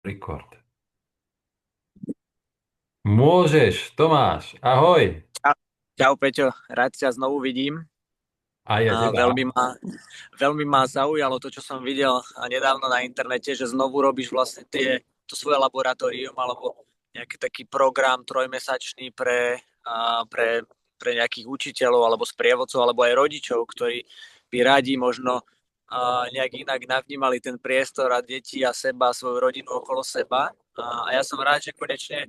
Rekord. Môžeš, Tomáš, ahoj. Čau, čau Peťo, rád ťa znovu vidím. A ja A teba. veľmi ma zaujalo to, čo som videl nedávno na internete, že znovu robíš vlastne to svoje laboratórium alebo nejaký taký program trojmesačný pre nejakých učiteľov alebo sprievodcov alebo aj rodičov, ktorí by radi možno nejak inak navnímali ten priestor a deti a seba, svoju rodinu okolo seba. A ja som rád, že konečne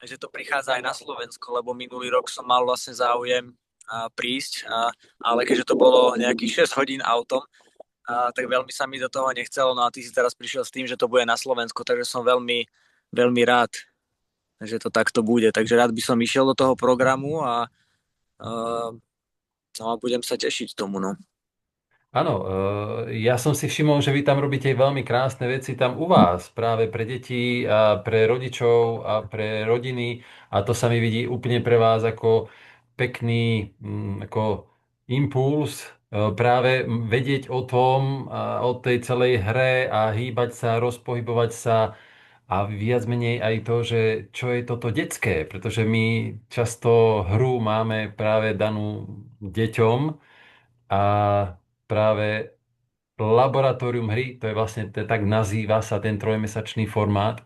že to prichádza aj na Slovensko, lebo minulý rok som mal vlastne záujem prísť, ale keďže to bolo nejakých 6 hodín autom, tak veľmi sa mi do toho nechcelo. No a ty si teraz prišiel s tým, že to bude na Slovensku, takže som veľmi, veľmi rád, že to takto bude. Takže rád by som išiel do toho programu a budem sa tešiť tomu. No. Áno, ja som si všimol, že vy tam robíte veľmi krásne veci tam u vás, práve pre deti a pre rodičov a pre rodiny. A to sa mi vidí úplne pre vás ako pekný ako impuls, práve vedieť o tom, o tej celej hre a hýbať sa, rozpohybovať sa a viac menej aj to, že čo je toto detské, pretože my často hru máme práve danú deťom a práve laboratórium hry, to je vlastne, tak nazýva sa ten trojmesačný formát,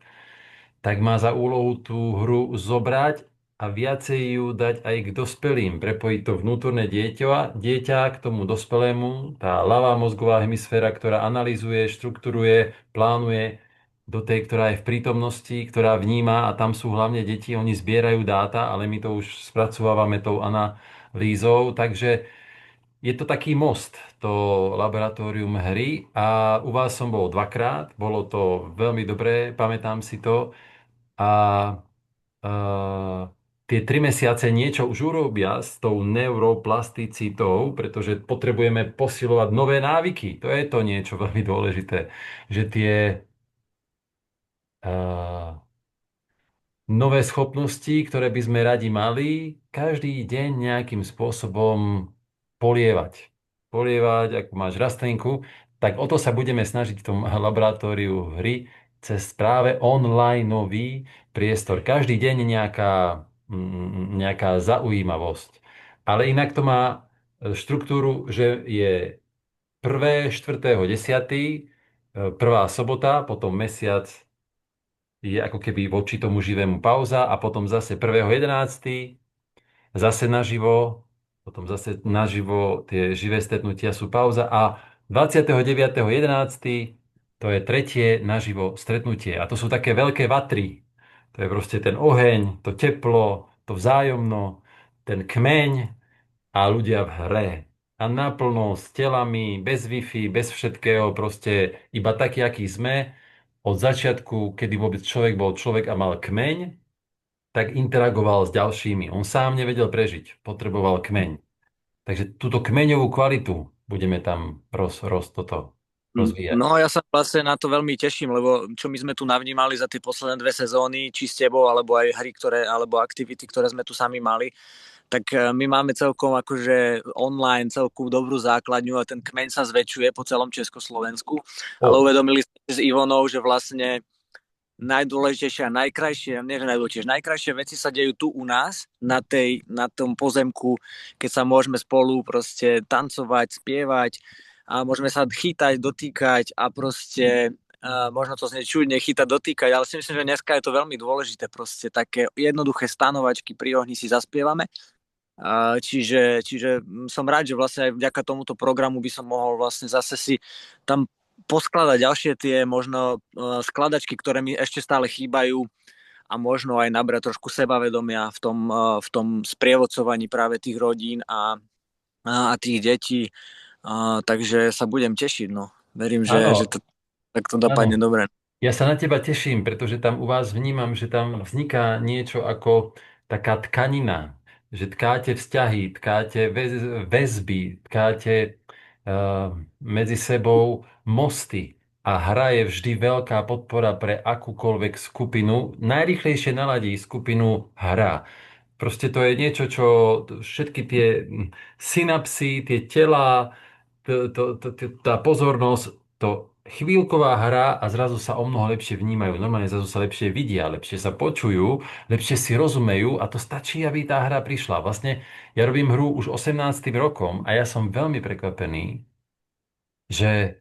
tak má za úlohu tú hru zobrať a viacej ju dať aj k dospelým. Prepojiť to vnútorné dieťa k tomu dospelému, tá ľavá mozgová hemisféra, ktorá analýzuje, štrukturuje, plánuje, do tej, ktorá je v prítomnosti, ktorá vníma a tam sú hlavne deti, oni zbierajú dáta, ale my to už spracovávame tou analýzou, takže je to taký most, to laboratórium hry a u vás som bol dvakrát, bolo to veľmi dobré, pamätám si to a tie 3 mesiace niečo už urobia s tou neuroplasticitou, pretože potrebujeme posilovať nové návyky. To je to niečo veľmi dôležité, že tie uh, nové schopnosti, ktoré by sme radi mali, každý deň nejakým spôsobom polievať. Polievať, ak máš rastlinku, tak o to sa budeme snažiť v tom laboratóriu hry cez práve onlineový priestor. Každý deň nejaká zaujímavosť. Ale inak to má štruktúru, že je 1. 4. 10. Prvá sobota, potom mesiac je ako keby voči tomu živému pauza a potom zase 1. 11. zase naživo, potom zase naživo tie živé stretnutia sú pauza a 29. 11. to je tretie naživo stretnutie a to sú také veľké vatry. To je proste ten oheň, to teplo, to vzájomno, ten kmeň a ľudia v hre. A naplno s telami, bez Wi-Fi, bez všetkého, proste iba taký, aký sme. Od začiatku, kedy vôbec človek bol človek a mal kmeň, tak interagoval s ďalšími. On sám nevedel prežiť, potreboval kmeň. Takže túto kmeňovú kvalitu budeme tam toto rozvíjať. No ja sa vlastne na to veľmi teším, lebo čo my sme tu navnímali za tie posledné 2 sezóny, či s tebou, alebo aj hry, alebo aktivity, ktoré sme tu sami mali, tak my máme celkom akože online celku dobrú základňu a ten kmeň sa zväčšuje po celom Československu. Ale O, uvedomili sme s Ivonou, že vlastne najdôležitejšie a najkrajšie, nie že najdôležitejšie, najkrajšie veci sa dejú tu u nás, na tom pozemku, keď sa môžeme spolu proste tancovať, spievať a môžeme sa chytať, dotýkať a proste možno to znie čudne chytať, dotýkať, ale si myslím, že dneska je to veľmi dôležité, proste také jednoduché stanovačky pri ohni si zaspievame. Čiže som rád, že vlastne aj vďaka tomuto programu by som mohol vlastne zase si tam poskladať ďalšie tie možno skladačky, ktoré mi ešte stále chýbajú a možno aj nabrať trošku sebavedomia v tom sprievodcovaní práve tých rodín a tých detí. Takže sa budem tešiť, no. Verím, že áno, to takto dopadne áno. dobre. Ja sa na teba teším, pretože tam u vás vnímam, že tam vzniká niečo ako taká tkanina, že tkáte vzťahy, tkáte väzby, tkáte medzi sebou mosty a hra je vždy veľká podpora pre akúkoľvek skupinu. Najrýchlejšie naladí skupinu hra. Proste to je niečo, čo všetky tie synapsy, tie tela, tá pozornosť to chvíľková hra a zrazu sa o mnoho lepšie vnímajú. Normálne zrazu sa lepšie vidia, lepšie sa počujú, lepšie si rozumejú a to stačí, aby tá hra prišla. Vlastne ja robím hru už 18. rokom a ja som veľmi prekvapený, že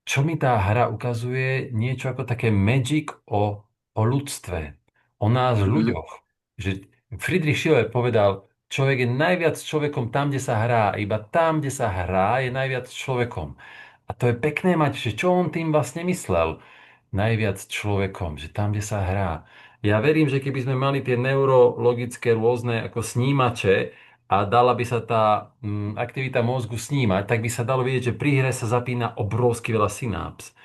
čo mi tá hra ukazuje niečo ako také magic o ľudstve, o nás Mhm. ľuďoch. Že Friedrich Schiller povedal, človek je najviac človekom tam, kde sa hrá. Iba tam, kde sa hrá, je najviac človekom. A to je pekné mať, že čo on tým vlastne myslel. Najviac človekom, že tam, kde sa hrá. Ja verím, že keby sme mali tie neurologické rôzne ako snímače, a dala by sa tá aktivita mozgu snímať, tak by sa dalo vidieť, že pri hre sa zapína obrovsky veľa synáps.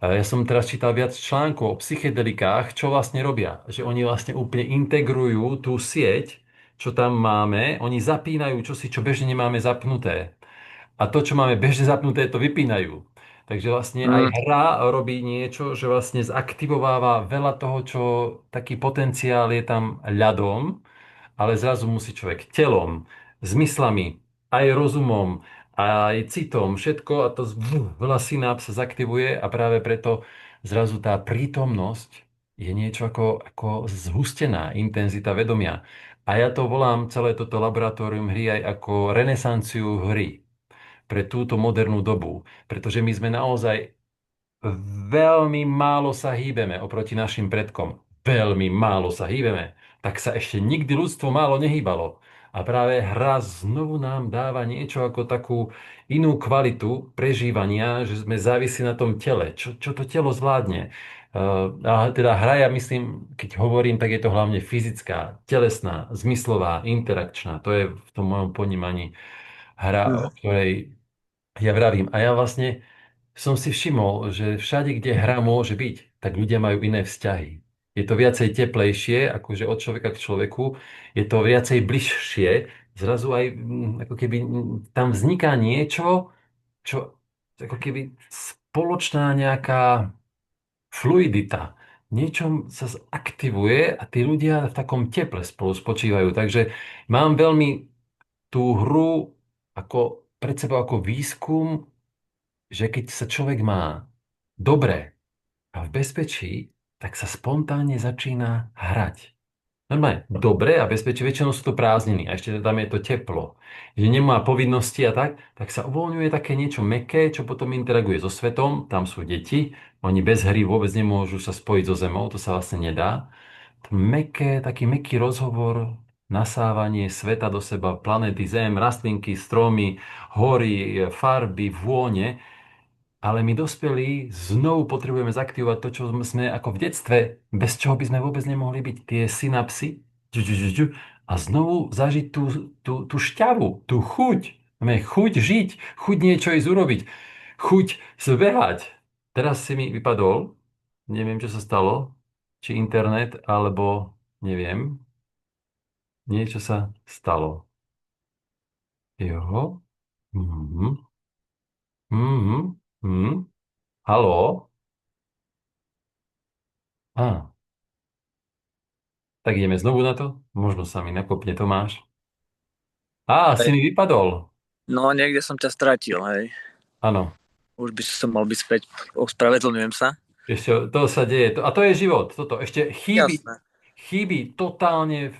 Ja som teraz čítal viac článkov o psychedelikách, čo vlastne robia. Že oni vlastne úplne integrujú tú sieť, čo tam máme, oni zapínajú čosi, čo bežne nemáme zapnuté. A to, čo máme bežne zapnuté, to vypínajú. Takže vlastne aj Mm. hra robí niečo, že vlastne zaktivováva veľa toho, čo taký potenciál je tam ľadom, ale zrazu musí človek telom, zmyslami, aj rozumom, aj citom, všetko a to veľa synáps sa zaktivuje a práve preto zrazu tá prítomnosť je niečo ako zhustená intenzita vedomia. A ja to volám celé toto laboratórium hry aj ako renesanciu hry pre túto modernú dobu, pretože my sme naozaj veľmi málo sa hýbeme oproti našim predkom. Veľmi málo sa hýbeme. Tak sa ešte nikdy ľudstvo málo nehýbalo. A práve hra znovu nám dáva niečo ako takú inú kvalitu prežívania, že sme závisí na tom tele. Čo to telo zvládne? A teda hra, ja myslím, keď hovorím, tak je to hlavne fyzická, telesná, zmyslová, interakčná. To je v tom mojom ponímaní hra, o Mm. ktorej ja vravím. A ja vlastne som si všimol, že všade, kde hra môže byť, tak ľudia majú iné vzťahy. Je to viacej teplejšie, akože od človeka k človeku, je to viacej bližšie, zrazu aj ako keby tam vzniká niečo, čo ako keby spoločná nejaká fluidita. Niečo sa aktivuje a tí ľudia v takom teple spolu spočívajú. Takže mám veľmi tú hru ako pred sebou ako výskum, že keď sa človek má dobre a v bezpečí, tak sa spontánne začína hrať. Normálne, dobre a bezpečí, väčšinou sú to prázdniny a ešte tam je to teplo. Že nemá povinnosti a tak sa uvoľňuje také niečo mäkké, čo potom interaguje so svetom, tam sú deti, oni bez hry vôbec nemôžu sa spojiť so zemou, to sa vlastne nedá. To mäkké, taký mäkký rozhovor, nasávanie sveta do seba, planéty Zem, rastlinky, stromy, hory, farby, vône, ale my dospelí znovu potrebujeme zaktivovať to, čo sme ako v detstve, bez čoho by sme vôbec nemohli byť. Tie synapsy džu, džu, džu, džu, a znovu zažiť tú šťavu, tú chuť. Máme chuť žiť, chuť niečo ísť urobiť, chuť zbehať. Teraz si mi vypadol, neviem, čo sa stalo, či internet, alebo neviem, niečo sa stalo. Jo. Mhm. Mhm. Mhm. Haló? Á. Tak ideme znovu na to? Možno sa mi nakopne Tomáš. Á, si Hej. mi vypadol. No, niekde som ťa stratil, hej. Áno, Už by som mal byť späť. Ospravedlňujem sa. ešte to sa deje. A to je život. Toto ešte Jasné. chýby totálne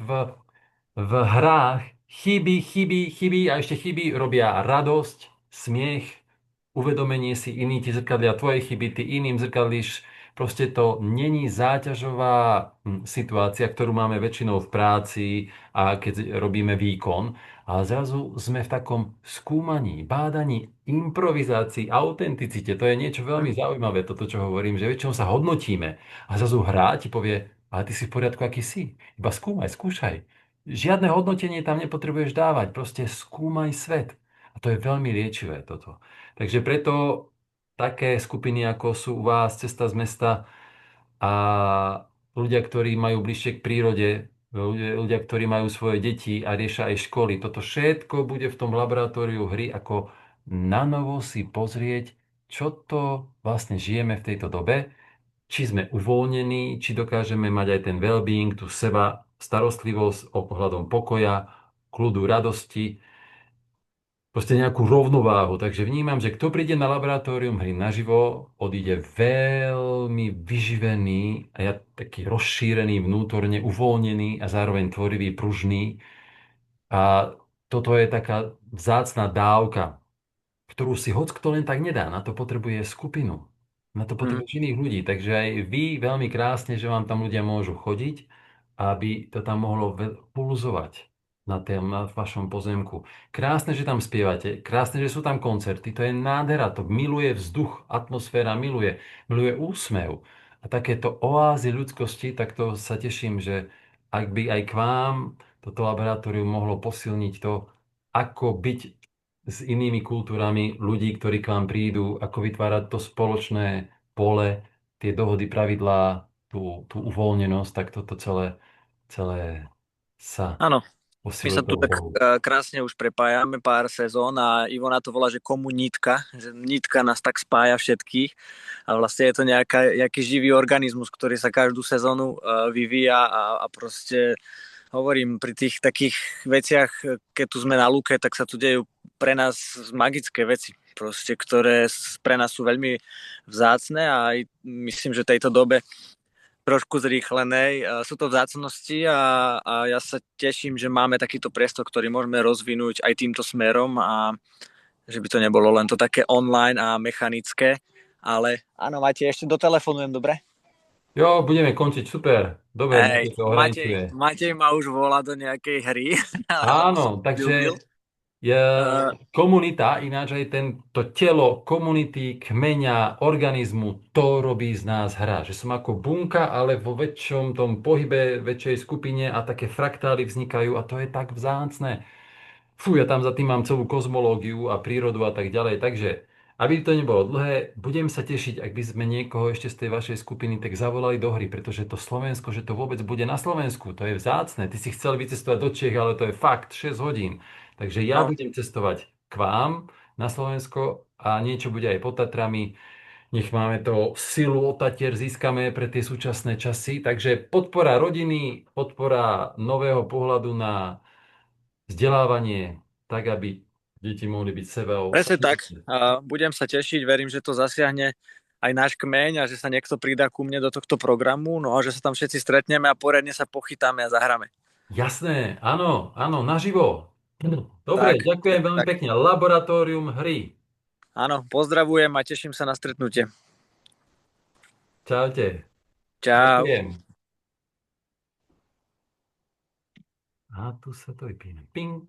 v hrách. Chyby a ešte chyby robia radosť, smiech, uvedomenie si, iní ti zrkadlia tvoje chyby, ty iným zrkadlíš. Proste to není záťažová situácia, ktorú máme väčšinou v práci a keď robíme výkon. A zrazu sme v takom skúmaní, bádaní, improvizácii, autenticite. To je niečo Hm. veľmi zaujímavé, toto, čo hovorím, že väčšinou sa hodnotíme. A zrazu hra ti povie, ale ty si v poriadku, aký si. Iba skúmaj, skúšaj. Žiadne hodnotenie tam nepotrebuješ dávať, proste skúmaj svet. A to je veľmi liečivé toto. Takže preto také skupiny, ako sú u vás Cesta z mesta a ľudia, ktorí majú bližšie k prírode, ľudia, ktorí majú svoje deti a riešia aj školy, toto všetko bude v tom laboratóriu hry, ako nanovo si pozrieť, čo to vlastne žijeme v tejto dobe, či sme uvoľnení, či dokážeme mať aj ten well-being, tú seba starostlivosť ohľadom pokoja, kľudu, radosti. proste nejakú rovnováhu. Takže vnímam, že kto príde na laboratórium hry naživo, odíde veľmi vyživený a ja taký rozšírený vnútorne, uvoľnený a zároveň tvorivý, pružný. A toto je taká vzácna dávka, ktorú si kto len tak nedá. Na to potrebuje skupinu. Na to Mhm. potrebuje iných ľudí. Takže aj vy veľmi krásne, že vám tam ľudia môžu chodiť, aby to tam mohlo pulzovať na vašom pozemku. Krásne, že tam spievate. Krásne, že sú tam koncerty. To je nádhera. To miluje vzduch, atmosféra miluje úsmev. A takéto oázy ľudskosti, tak to sa teším, že ak by aj k vám toto laboratórium mohlo posilniť to, ako byť s inými kultúrami ľudí, ktorí k vám prídu, ako vytvárať to spoločné pole, tie dohody, pravidlá, tú uvoľnenosť, tak toto celé sa Áno, my sa posiluje tu tou tak hrou. krásne už prepájame pár sezón a Ivo na to volá, že komunitka, že nitka nás tak spája všetkých a vlastne je to nejaký živý organizmus, ktorý sa každú sezónu vyvíja a proste hovorím, pri tých takých veciach, keď tu sme na lúke, tak sa tu dejú pre nás magické veci, proste, ktoré pre nás sú veľmi vzácne a aj myslím, že v tejto dobe trošku zrýchlenej. Sú to vzácnosti a ja sa teším, že máme takýto priestor, ktorý môžeme rozvinúť aj týmto smerom a že by to nebolo len to také online a mechanické. Ale áno, Matej, ešte dotelefonujem, dobre? Jo, budeme končiť, super. Dobre, nech Hej, to Matej, ohraničuje. Matej ma už volá do nejakej hry, ale už som Áno, ľúbil. takže je komunita, ináč aj to telo komunity, kmeňa, organizmu, to robí z nás hra. Že som ako bunka, ale vo väčšom tom pohybe, väčšej skupine a také fraktály vznikajú a to je tak vzácne. Fú, ja tam za tým mám celú kozmológiu a prírodu a tak ďalej. Takže, aby to nebolo dlhé, budem sa tešiť, ak by sme niekoho ešte z tej vašej skupiny tak zavolali do hry, pretože to Slovensko, že to vôbec bude na Slovensku, to je vzácne. Ty si chcel vycestovať do Čech, ale to je fakt 6 hodín. Takže ja No, budem cestovať k vám na Slovensko a niečo bude aj pod Tatrami. Nech máme to silu od Tatier získame pre tie súčasné časy. Takže podpora rodiny, podpora nového pohľadu na vzdelávanie, tak aby deti mohli byť sebou. presne tak. Budem sa tešiť, verím, že to zasiahne aj náš kmeň a že sa niekto pridá ku mne do tohto programu, no a že sa tam všetci stretneme a poriadne sa pochytáme a zahráme. Jasné, áno, áno, naživo. Dobre, Tak, ďakujem veľmi tak. pekne. Laboratórium hry. Áno, pozdravujem a teším sa na stretnutie. Čaute. Čau. Ďakujem. A tu sa to vypíne. Ping.